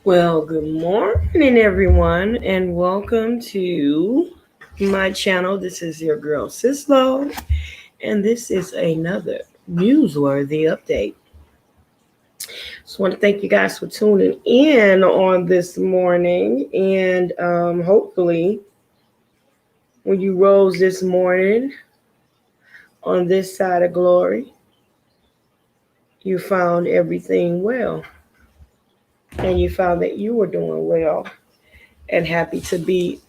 Well, good morning, everyone, and welcome to my channel. This is your girl Sis-Lo, and this is another newsworthy update. Just want to thank you guys for tuning in on this morning, and hopefully, when you rose this morning on this side of glory, you found everything well, and you found that you were doing well and happy to be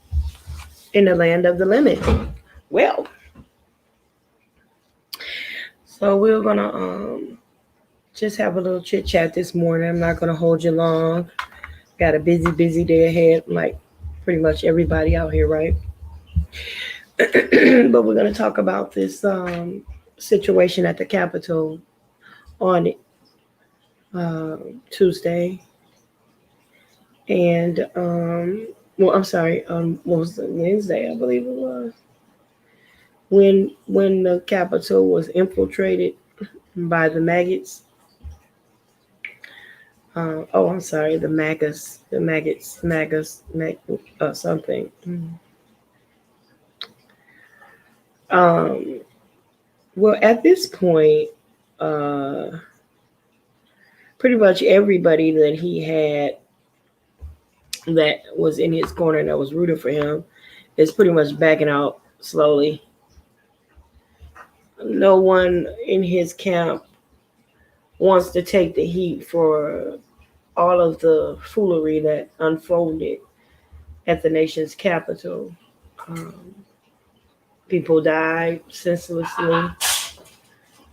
in the land of the living. Well, so we're gonna just have a little chit chat this morning. I'm not gonna hold you long. Got a busy day ahead, like pretty much everybody out here, right? But we're gonna talk about this situation at the Capitol on Tuesday, and well, I'm sorry, what was it, Wednesday? I believe it was when the Capitol was infiltrated by the maggots. I'm sorry, the maggots, something. Well, at this point, pretty much everybody that he had that was in his corner that was rooting for him is pretty much backing out slowly. No one in his camp wants to take the heat for all of the foolery that unfolded at the nation's capital. People died senselessly.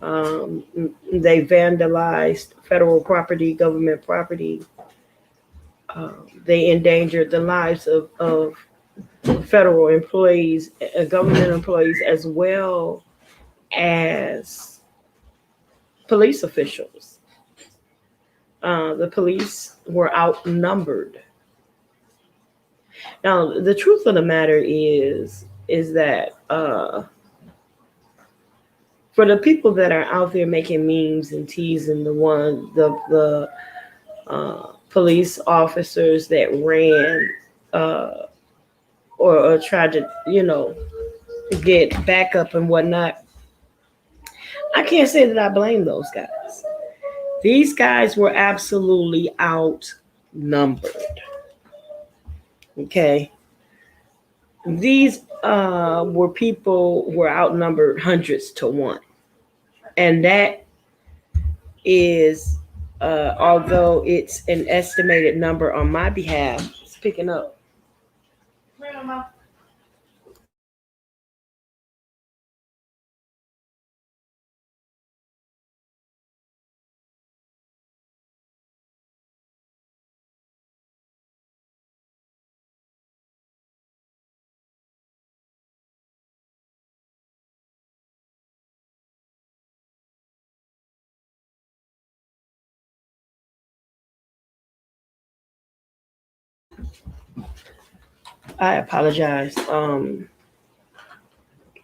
They vandalized federal property, government property. They endangered the lives of federal employees, government employees, as well as police officials. The police were outnumbered. Now, the truth of the matter is that for the people that are out there making memes and teasing the police officers that ran or tried to, get backup and whatnot, I can't say that I blame those guys. These guys were absolutely outnumbered. Okay. These were outnumbered hundreds to one. And that is, although it's an estimated number on my behalf, it's picking up. I apologize. I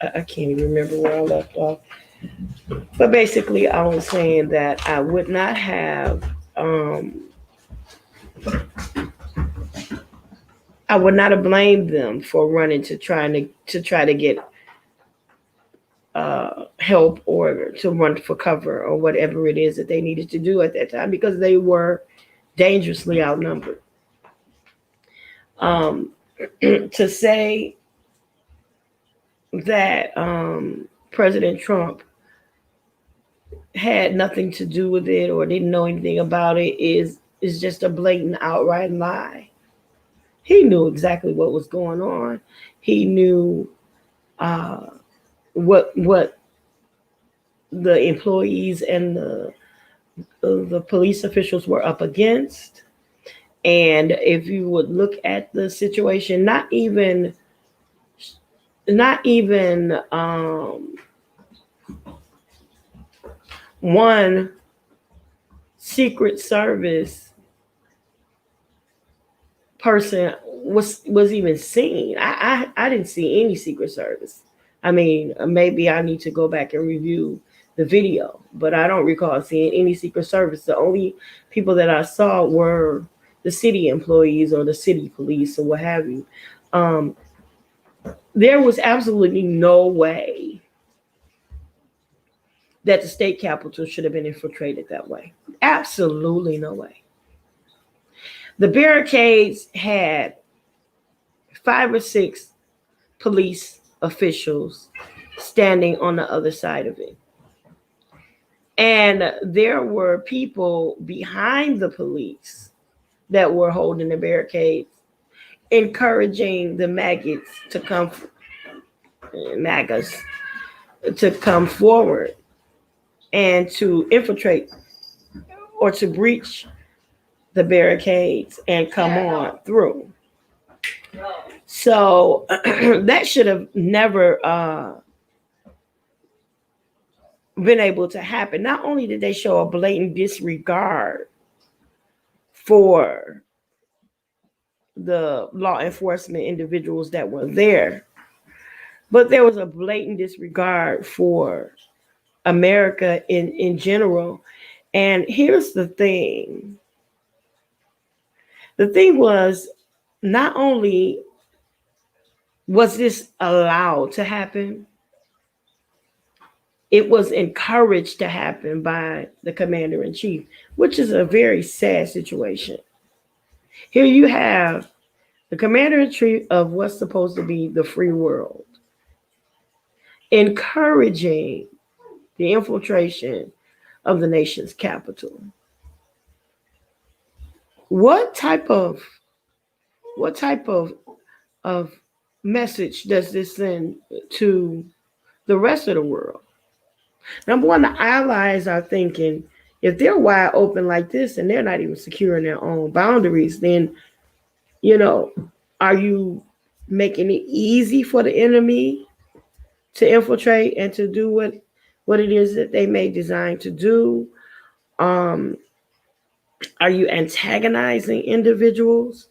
can't even remember where I left off. But basically, I was saying that I would not have, I would not have blamed them for running to try to get help or to run for cover or whatever it is that they needed to do at that time, because they were dangerously outnumbered. To say that President Trump had nothing to do with it or didn't know anything about it is just a blatant, outright lie. He knew exactly what was going on. He knew what the employees and the the police officials were up against. And if you would look at the situation, not even one Secret Service person was even seen. I didn't see any Secret Service. I mean, maybe I need to go back and review the video, but I don't recall seeing any Secret Service. The only people that I saw were the city employees or the city police or what have you. Um, there was absolutely no way that the state capitol should have been infiltrated that way. Absolutely no way. The barricades had 5 or 6 police officials standing on the other side of it. And there were people behind the police that were holding the barricades, encouraging the MAGAs to come forward and to infiltrate or to breach the barricades and come on through. So that should have never been able to happen. Not only did they show a blatant disregard for the law enforcement individuals that were there, but there was a blatant disregard for America in general. And here's the thing. The thing was, not only was this allowed to happen, it was encouraged to happen by the commander in chief, which is a very sad situation. Here you have the commander in chief of what's supposed to be the free world encouraging the infiltration of the nation's capital. What type of of message does this send to the rest of the world? Number one, the allies are thinking, if they're wide open like this and they're not even securing their own boundaries, then, are you making it easy for the enemy to infiltrate and to do what it is that they may design to do? Are you antagonizing individuals?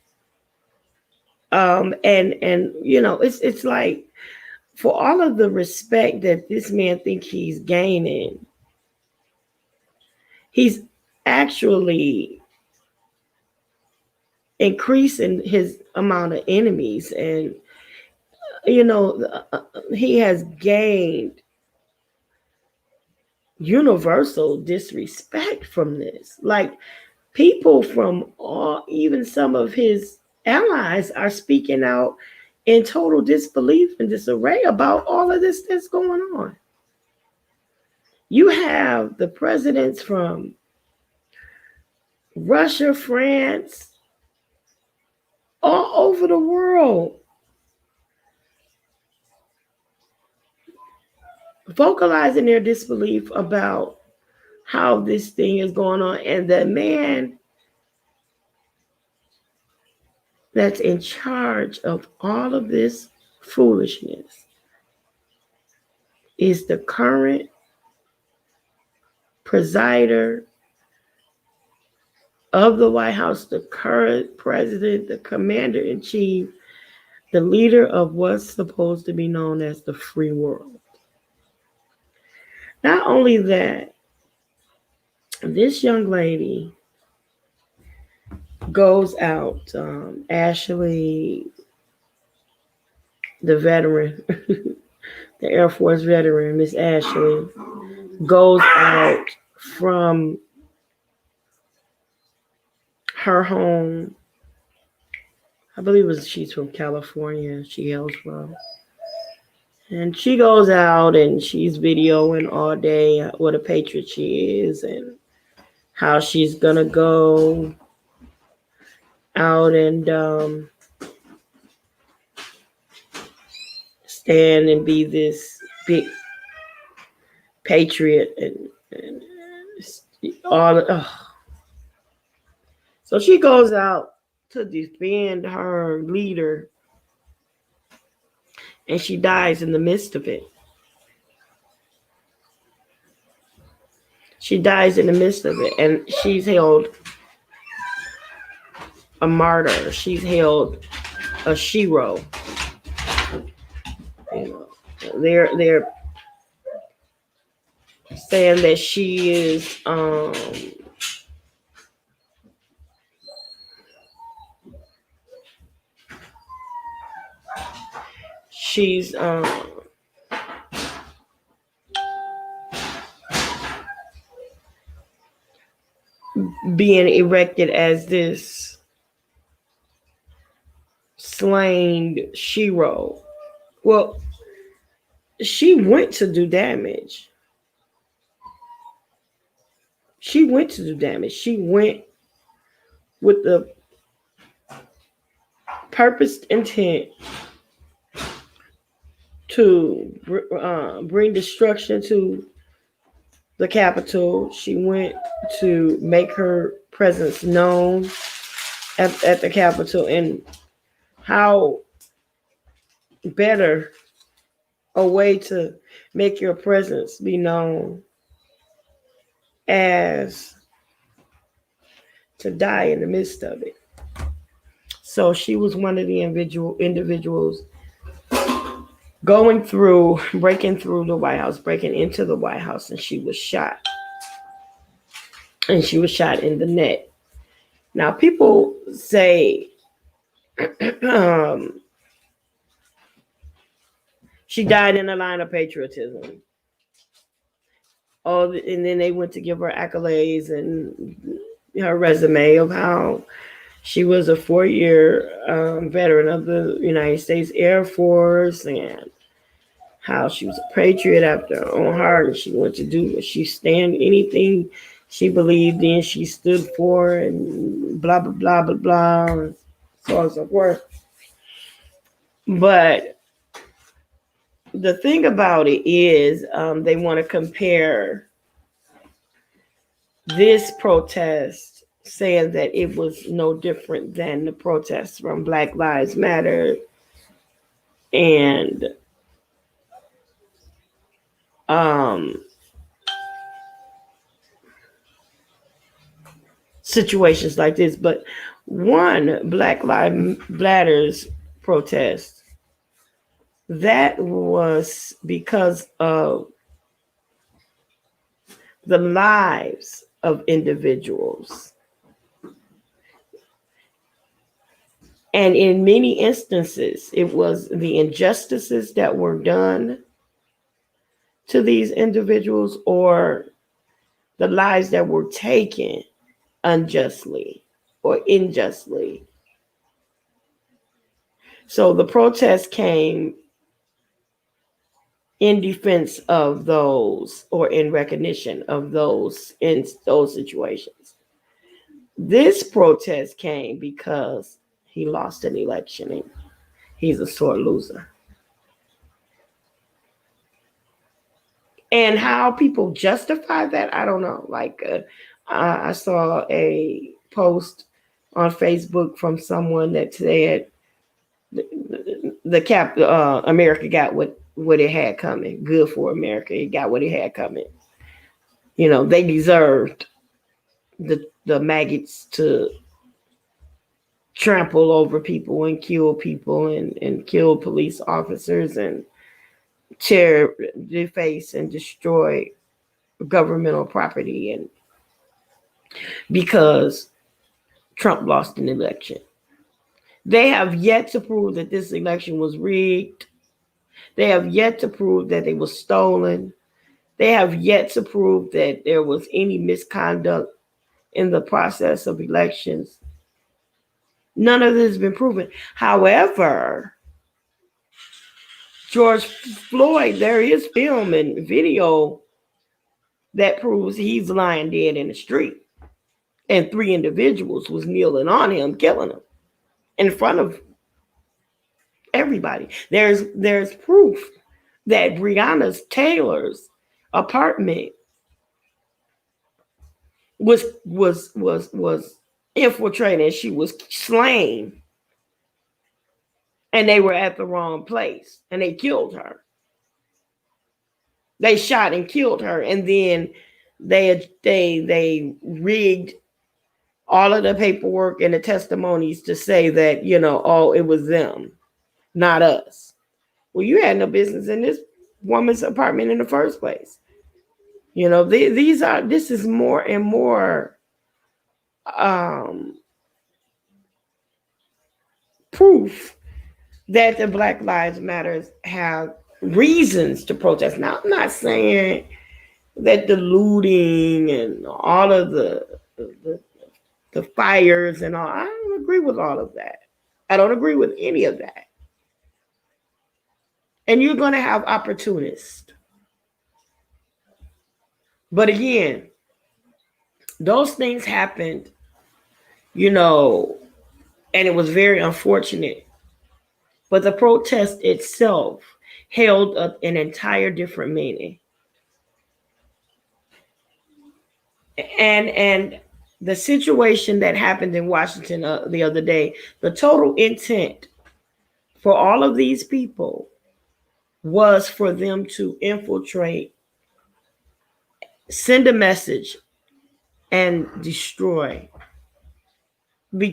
And it's like, for all of the respect that this man thinks he's gaining, he's actually increasing his amount of enemies. And he has gained universal disrespect from this. Like, people from even some of his allies are speaking out in total disbelief and disarray about all of this that's going on. You have the presidents from Russia, France, all over the world vocalizing their disbelief about how this thing is going on. And the man that's in charge of all of this foolishness is the current presider of the White House, the current president, the commander in chief, the leader of what's supposed to be known as the free world. Not only that, this young lady goes out, Ashley, the veteran, the Air Force veteran, Miss Ashley, goes out from her home. I believe she's from California. She hails from. And she goes out and she's videoing all day what a patriot she is and how she's gonna go out and stand and be this big patriot and All so she goes out to defend her leader, and she dies in the midst of it. She dies in the midst of it, and she's held a martyr. She's held a shero. You know, they're saying that she is she's being erected as this slain shero. Well, she went to do damage. She went to do damage. She went with the purposed intent to bring destruction to the capital. She went to make her presence known at the capital, and how better a way to make your presence be known as to die in the midst of it. So she was one of the individuals breaking through the White House, breaking into the White House, and she was shot. And she was shot in the neck. Now, people say she died in a line of patriotism. Oh, and then they went to give her accolades and her resume of how she was a 4-year veteran of the United States Air Force, and how she was a patriot after her own heart, and she wanted to do what she stand anything she believed in, she stood for, and blah blah blah blah blah, and so on and so forth. But the thing about it is, they want to compare this protest, saying that it was no different than the protests from Black Lives Matter and situations like this. But one Black Lives Matter's protest, that was because of the lives of individuals. And in many instances, it was the injustices that were done to these individuals, or the lives that were taken unjustly or unjustly. So the protest came in defense of those, or in recognition of those in those situations. This protest came because he lost an election and he's a sore loser. And how people justify that, I don't know. Like, I saw a post on Facebook from someone that said America got what it had coming. Good for America. It got what it had coming. You know, they deserved the maggots to trample over people and kill people and kill police officers and tear, deface, and destroy governmental property, and because Trump lost an election. They have yet to prove that this election was rigged. They have yet to prove that it was stolen. They have yet to prove that there was any misconduct in the process of elections. None of this has been proven. However, George Floyd, there is film and video that proves he's lying dead in the street. And 3 individuals was kneeling on him, killing him in front of everybody. There's proof that Breonna Taylor's apartment was infiltrated. She was slain, and they were at the wrong place, and they killed her. They shot and killed her, and then they rigged all of the paperwork and the testimonies to say that, oh, it was them, not us. Well, you had no business in this woman's apartment in the first place. This is more and more um, proof that the Black Lives Matters have reasons to protest. Now, I'm not saying that the looting and all of the fires and all, I don't agree with all of that. I don't agree with any of that. And you're going to have opportunists. But again, those things happened, and it was very unfortunate. But the protest itself held up an entire different meaning. And the situation that happened in Washington the other day, the total intent for all of these people was for them to infiltrate, send a message, and destroy,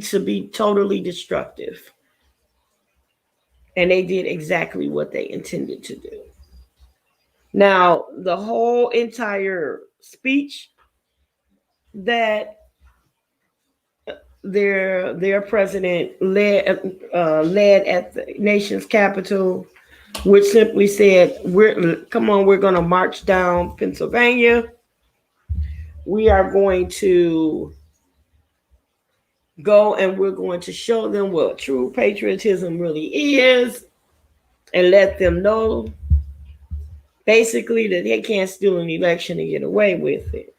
to be totally destructive. And they did exactly what they intended to do. Now, the whole entire speech that their president led at the nation's capital, which simply said, we're going to march down Pennsylvania. We are going to go and we're going to show them what true patriotism really is, and let them know basically that they can't steal an election and get away with it.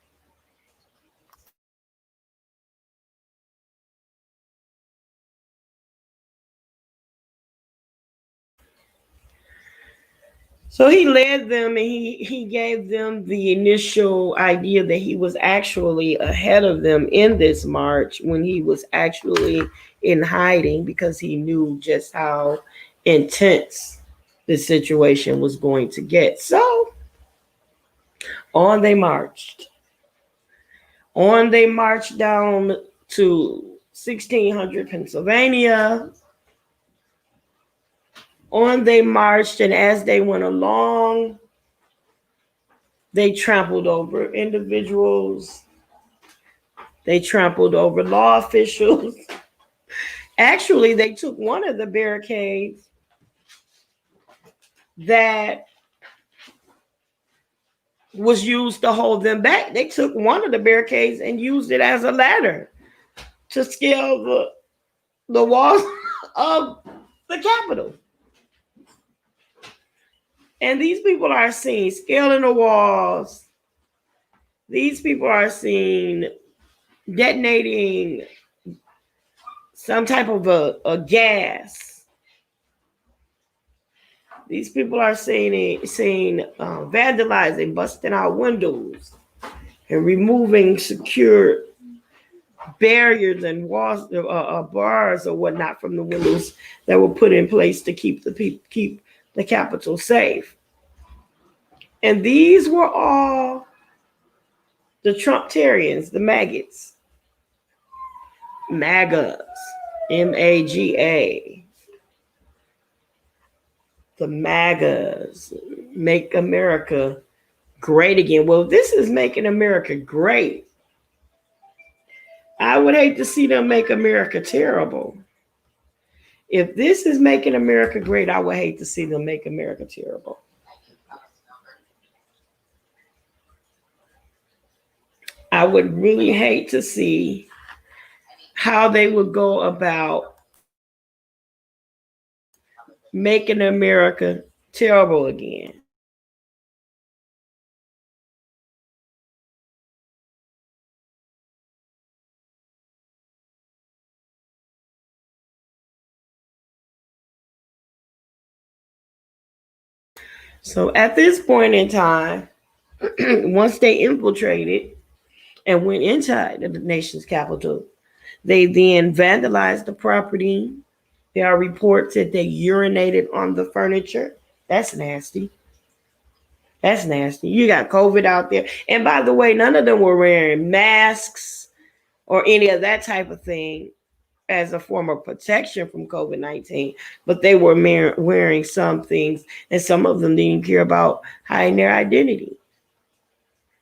So he led them, and he gave them the initial idea that he was actually ahead of them in this march, when he was actually in hiding, because he knew just how intense the situation was going to get. So on they marched. On they marched down to 1600 Pennsylvania. On they marched, and as they went along, they trampled over individuals. They trampled over law officials. Actually, they took one of the barricades that was used to hold them back. They took one of the barricades and used it as a ladder to scale the walls of the Capitol. And these people are seen scaling the walls. These people are seen detonating some type of a gas. These people are seen vandalizing, busting out windows, and removing secure barriers and walls, bars or whatnot from the windows that were put in place to keep the Capitol safe. And these were all the Trumptarians, the maggots, MAGAs, MAGA, the MAGAs, Make America Great Again. Well, this is making America great. I would hate to see them make America terrible. If this is making America great, I would hate to see them make America terrible. I would really hate to see how they would go about making America terrible again. So at this point in time, once they infiltrated, and went inside the nation's capital. They then vandalized the property. There are reports that they urinated on the furniture. That's nasty. That's nasty. You got COVID out there. And by the way, none of them were wearing masks or any of that type of thing as a form of protection from COVID-19, but they were wearing some things, and some of them didn't care about hiding their identity.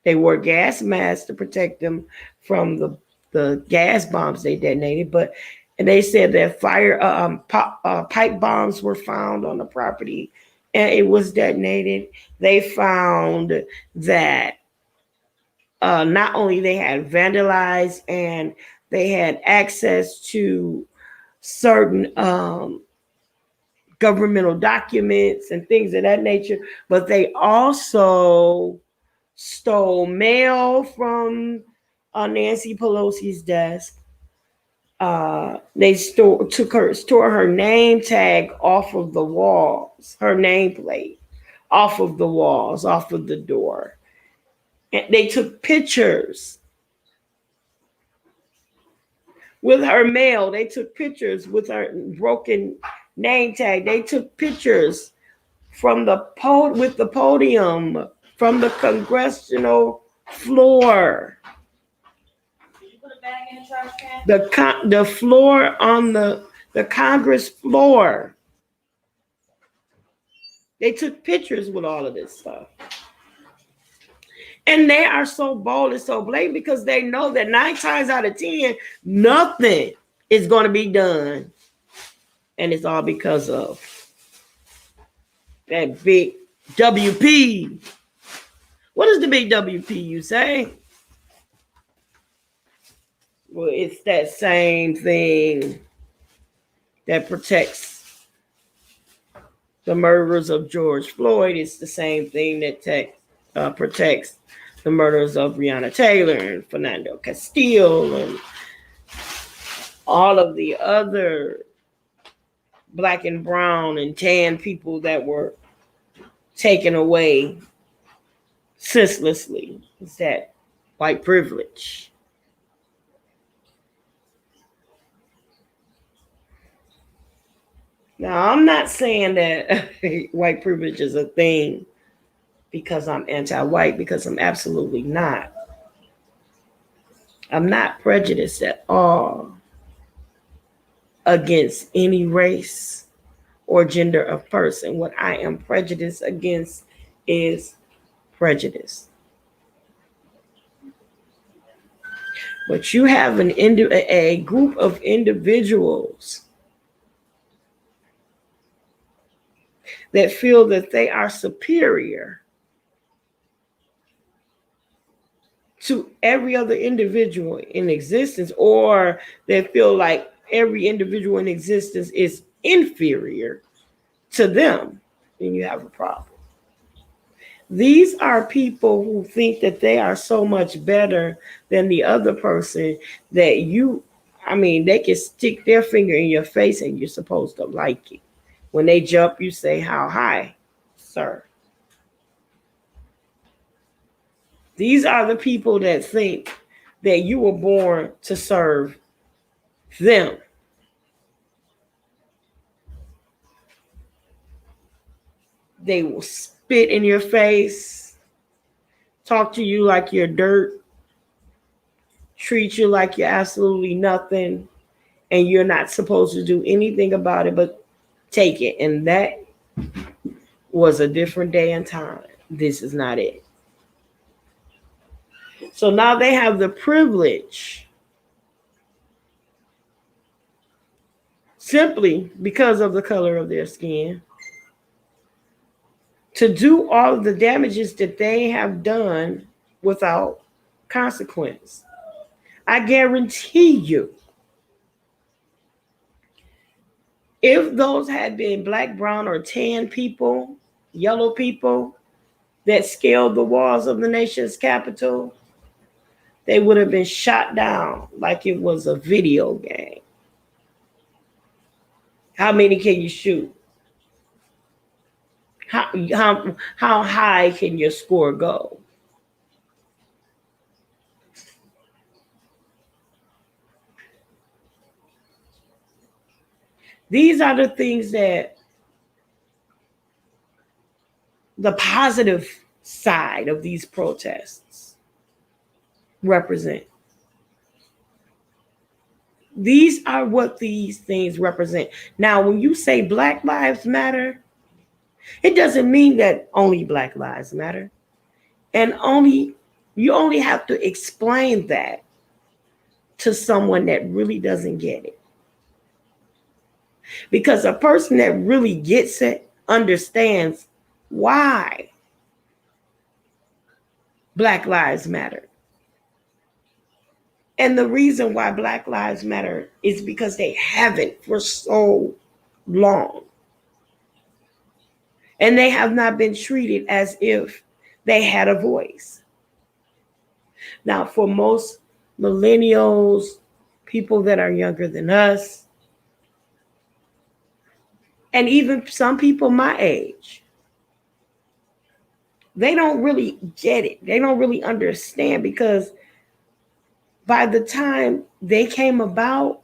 They wore gas masks to protect them from the gas bombs they detonated, but and they said that pipe bombs were found on the property and it was detonated. They found that not only they had vandalized and they had access to certain governmental documents and things of that nature, but they also stole mail from Nancy Pelosi's desk. They tore her name tag off of the walls, her nameplate off of the walls, off of the door. And they took pictures with her mail. They took pictures with her broken name tag. They took pictures from with the podium, from the congressional floor. Did you put a bag in the trash can? The floor on the Congress floor. They took pictures with all of this stuff. And they are so bold and so blatant because they know that 9 times out of 10, nothing is going to be done. And it's all because of that big WP. What is the big WP you say? Well, it's that same thing that protects the murderers of George Floyd. It's the same thing that protects the murders of Breonna Taylor and Fernando Castillo and all of the other black and brown and tan people that were taken away senselessly. It's that white privilege. Now, I'm not saying that white privilege is a thing because I'm anti-white, because I'm absolutely not. I'm not prejudiced at all against any race or gender of person. What I am prejudiced against is prejudice. But you have a group of individuals that feel that they are superior to every other individual in existence, or they feel like every individual in existence is inferior to them, then you have a problem. These are people who think that they are so much better than the other person that they can stick their finger in your face and you're supposed to like it. When they jump, you say, "How high, sir?" These are the people that think that you were born to serve them. They will spit in your face, talk to you like you're dirt, treat you like you're absolutely nothing, and you're not supposed to do anything about it but take it. And that was a different day and time. This is not it. So now they have the privilege, simply because of the color of their skin, to do all of the damages that they have done without consequence. I guarantee you, if those had been black, brown, or tan people, yellow people that scaled the walls of the nation's capital, they would have been shot down like it was a video game. How many can you shoot? How high can your score go? These are the things that the positive side of these protests represent. These are what these things represent. Now, when you say Black Lives Matter, it doesn't mean that only Black Lives Matter. And you only have to explain that to someone that really doesn't get it. Because a person that really gets it understands why Black Lives Matter. And the reason why Black Lives Matter is because they haven't for so long. And they have not been treated as if they had a voice. Now, for most millennials, people that are younger than us, and even some people my age, they don't really get it. They don't really understand, because by the time they came about,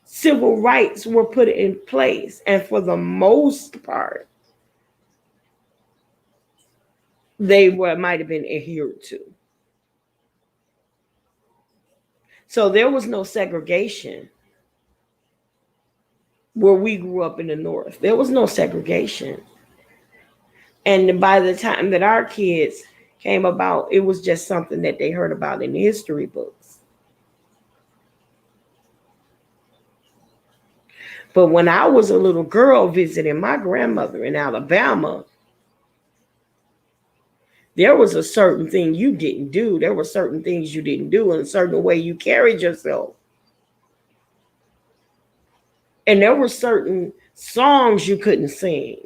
civil rights were put in place. And for the most part, they might have been adhered to. So there was no segregation where we grew up in the North. There was no segregation. And by the time that our kids came about, it was just something that they heard about in the history books. But when I was a little girl visiting my grandmother in Alabama, there was a certain thing you didn't do. There were certain things you didn't do, and a certain way you carried yourself. And there were certain songs you couldn't sing.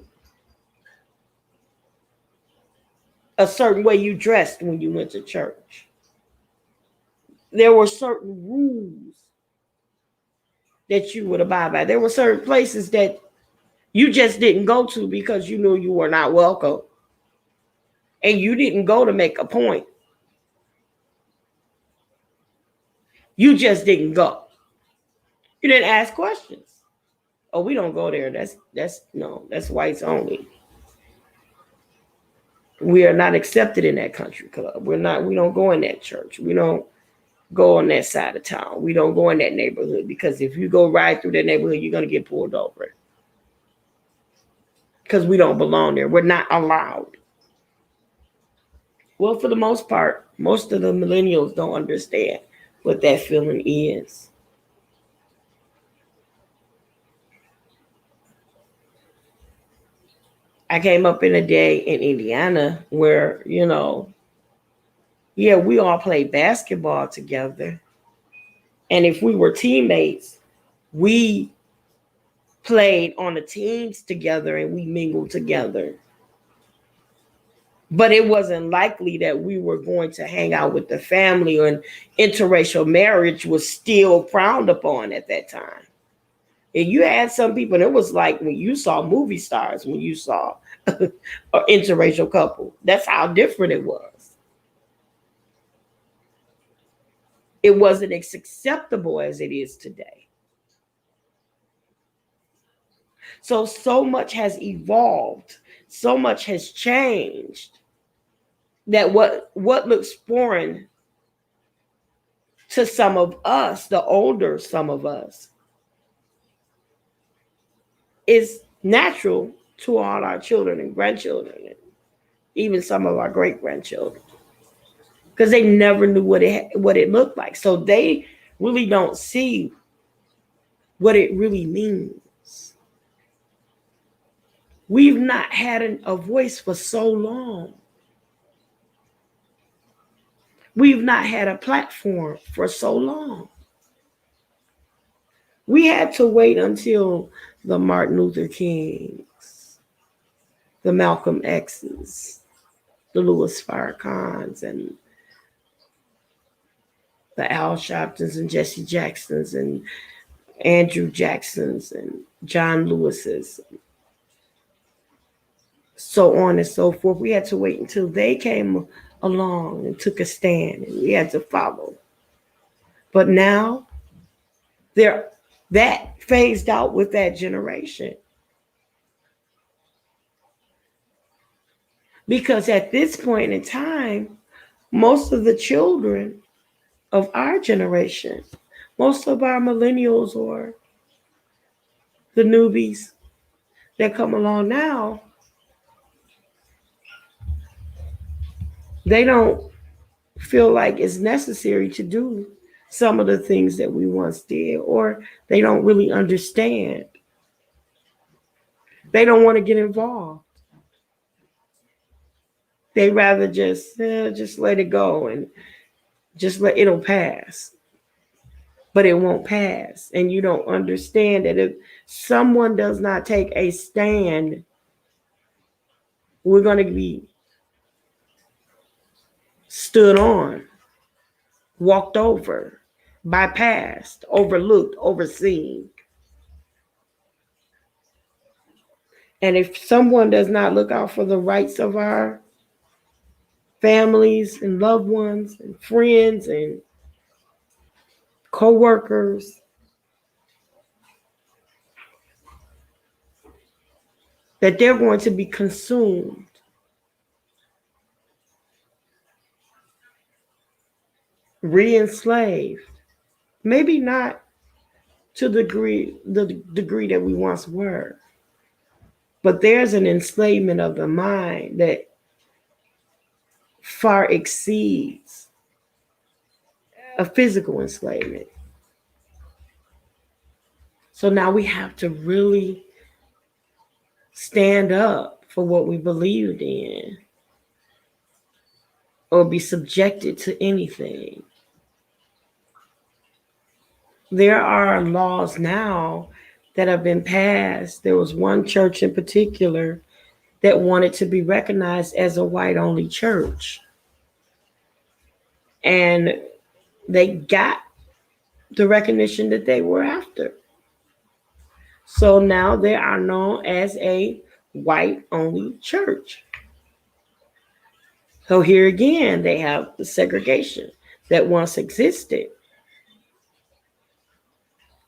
A certain way you dressed when you went to church. There were certain rules that you would abide by. There were certain places that you just didn't go to because you knew you were not welcome. And you didn't go to make a point. You just didn't go. You didn't ask questions. Oh, we don't go there. That's whites only. We are not accepted in that country club. We don't go in that church. We don't go on that side of town. We don't go in that neighborhood, because if you go right through that neighborhood, you're going to get pulled over. Because we don't belong there. We're not allowed. Well, for the most part, most of the millennials don't understand what that feeling is. I came up in a day in Indiana where, we all played basketball together. And if we were teammates, we played on the teams together and we mingled together. But it wasn't likely that we were going to hang out with the family, and interracial marriage was still frowned upon at that time. And you had some people, and it was like when you saw movie stars, when you saw an interracial couple. That's how different it was. It wasn't as acceptable as it is today. So much has evolved, so much has changed, that what looks foreign to some of us, the older some of us, is natural to all our children and grandchildren, and even some of our great grandchildren, because they never knew what it looked like. So they really don't see what it really means. We've not had a voice for so long. We've not had a platform for so long. We had to wait until the Martin Luther Kings, the Malcolm X's, the Louis Farrakhan's, and the Al Sharptons and Jesse Jacksons and Andrew Jacksons and John Lewis's, so on and so forth. We had to wait until they came along and took a stand, and we had to follow. But now they're that phased out with that generation. Because at this point in time, most of the children of our generation, most of our millennials or the newbies that come along now, they don't feel like it's necessary to do some of the things that we once did, or they don't really understand. They don't want to get involved. They rather just let it go and just let it'll pass. But it won't pass. And you don't understand that if someone does not take a stand, we're going to be stood on, walked over, bypassed, overlooked, overseen. And if someone does not look out for the rights of our families and loved ones and friends and co-workers, that they're going to be consumed, re-enslaved. Maybe not to the degree that we once were, but there's an enslavement of the mind that far exceeds a physical enslavement. So now we have to really stand up for what we believed in or be subjected to anything. There are laws now that have been passed. There was one church in particular that wanted to be recognized as a white only church. And they got the recognition that they were after. So now they are known as a white only church. So here again, they have the segregation that once existed.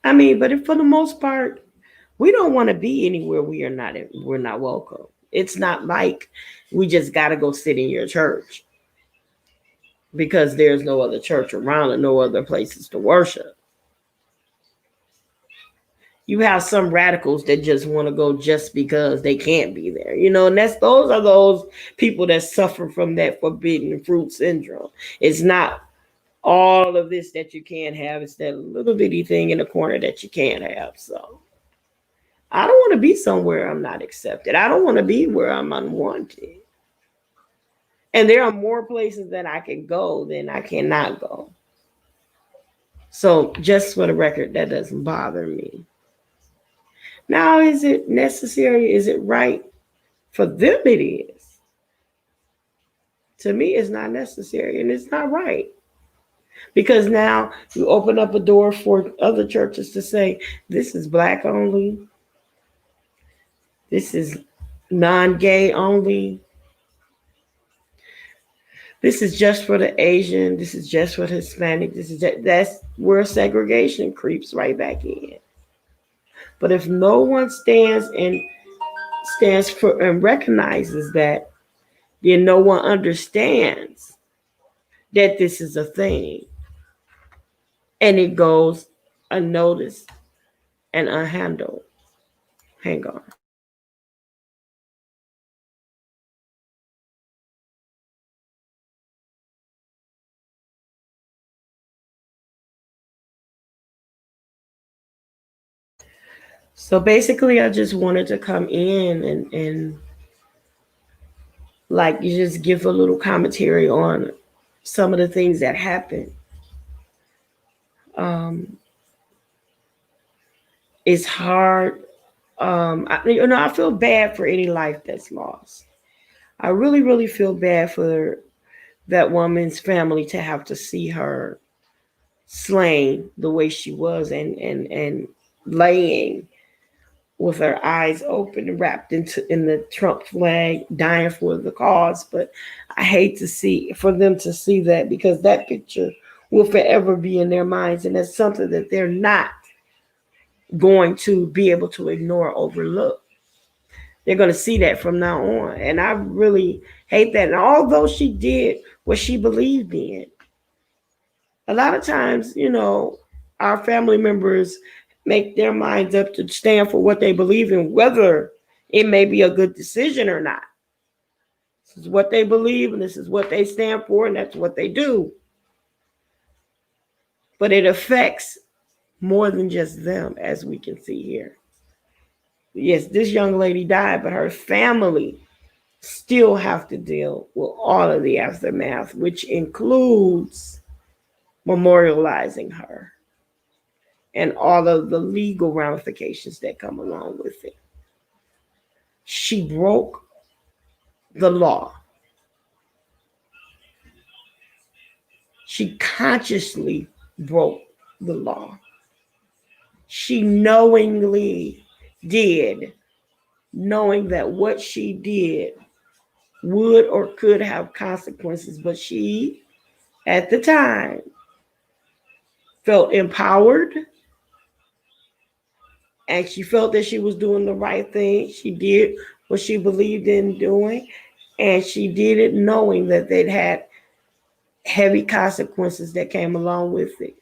I mean, but for the most part, we don't want to be anywhere we're not welcome. It's not like we just got to go sit in your church because there's no other church around and no other places to worship. You have some radicals that just want to go just because they can't be there, and those are those people that suffer from that forbidden fruit syndrome. It's not all of this that you can't have. It's that little bitty thing in the corner that you can't have. So I don't want to be somewhere I'm not accepted. I don't want to be where I'm unwanted. And there are more places that I can go than I cannot go. So just for the record, that doesn't bother me. Now, is it necessary? Is it right? For them, it is. To me, it's not necessary and it's not right. Because now you open up a door for other churches to say, this is black only. This is non-gay only. This is just for the Asian. This is just for the Hispanic. That's where segregation creeps right back in. But if no one stands for and recognizes that, then no one understands that this is a thing. And it goes unnoticed and unhandled. Hang on. So basically, I just wanted to come in and like you just give a little commentary on some of the things that happened. Um, it's hard. I feel bad for any life that's lost. I really, really feel bad for that woman's family to have to see her slain the way she was and laying with her eyes open and wrapped in the Trump flag, dying for the cause. But I hate to see for them to see that because that picture will forever be in their minds. And that's something that they're not going to be able to ignore or overlook. They're going to see that from now on. And I really hate that. And although she did what she believed in, a lot of times, our family members make their minds up to stand for what they believe in, whether it may be a good decision or not. This is what they believe, and this is what they stand for, and that's what they do. But it affects more than just them, as we can see here. Yes, this young lady died, but her family still have to deal with all of the aftermath, which includes memorializing her and all of the legal ramifications that come along with it. She broke the law. She consciously broke the law. She knowingly did, knowing that what she did would or could have consequences, but she, at the time, felt empowered and she felt that she was doing the right thing. She did what she believed in doing, and she did it knowing that they'd had heavy consequences that came along with it.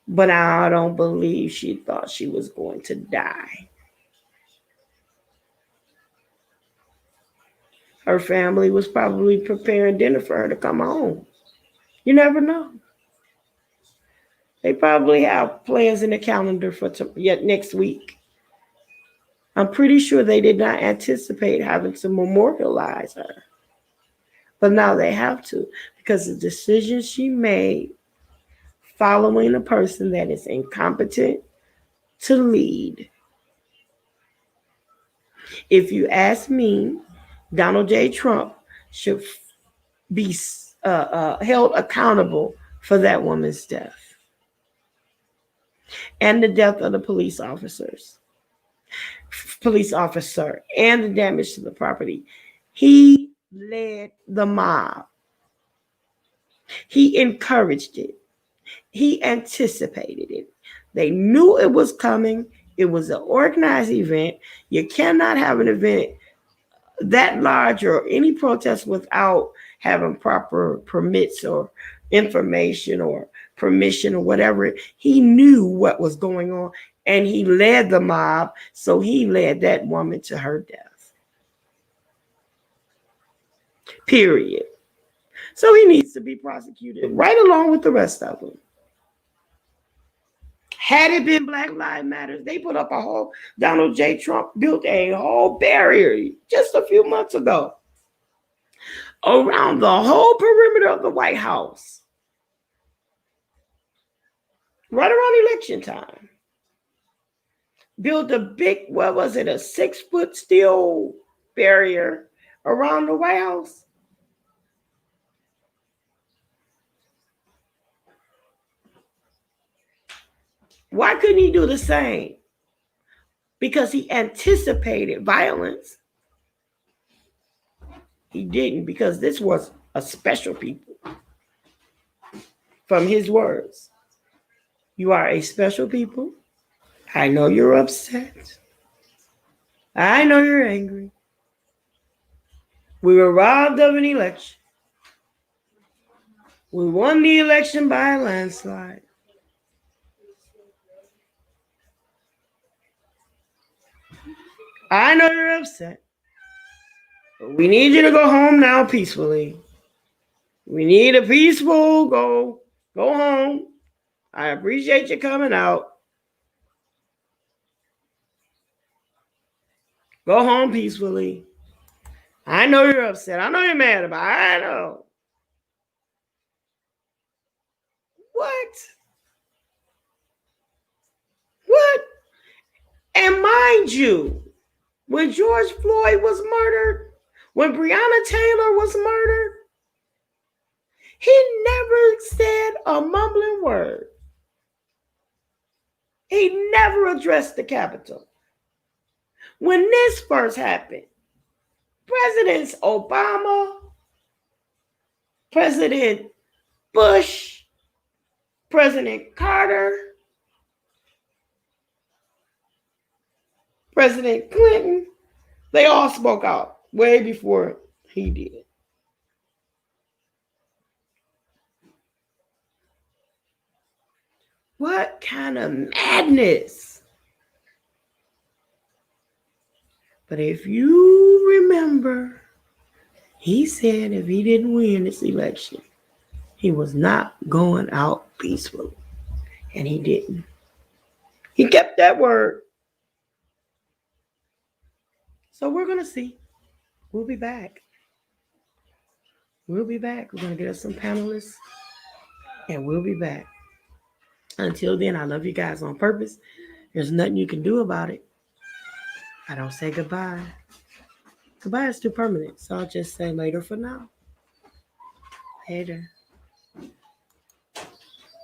But I don't believe she thought she was going to die. Her family was probably preparing dinner for her to come home. You never know. They probably have plans in the calendar for yet next week. I'm pretty sure they did not anticipate having to memorialize her. But now they have to, because the decision she made following a person that is incompetent to lead. If you ask me, Donald J. Trump should be held accountable for that woman's death and the death of the police officer, and the damage to the property. He led the mob. He encouraged it. He anticipated it. They knew it was coming. It was an organized event. You cannot have an event that large or any protest without having proper permits or information or permission or whatever. He knew what was going on, and he led the mob, so he led that woman to her death. Period. So he needs to be prosecuted right along with the rest of them. Had it been Black Lives Matter, they put up Donald J. Trump built a whole barrier just a few months ago around the whole perimeter of the White House, right around election time. Built a big, a 6-foot steel barrier around the White House. Why couldn't he do the same? Because he anticipated violence. He didn't, because this was a special people. From his words, you are a special people. I know you're upset. I know you're angry. We were robbed of an election. We won the election by a landslide. I know you're upset. But we need you to go home now peacefully. We need a peaceful go home. I appreciate you coming out. Go home peacefully. I know you're upset. I know you're mad about it. I know. What? And mind you, when George Floyd was murdered, when Breonna Taylor was murdered, he never said a mumbling word. He never addressed the Capitol. When this first happened, Presidents Obama, President Bush, President Carter, President Clinton, they all spoke out way before he did. What kind of madness? But if you remember, he said if he didn't win this election, he was not going out peacefully. And he didn't. He kept that word. So we're going to see. We'll be back. We'll be back. We're going to get us some panelists. And we'll be back. Until then, I love you guys on purpose. There's nothing you can do about it. I don't say goodbye. Goodbye is too permanent. So I'll just say later for now. Later.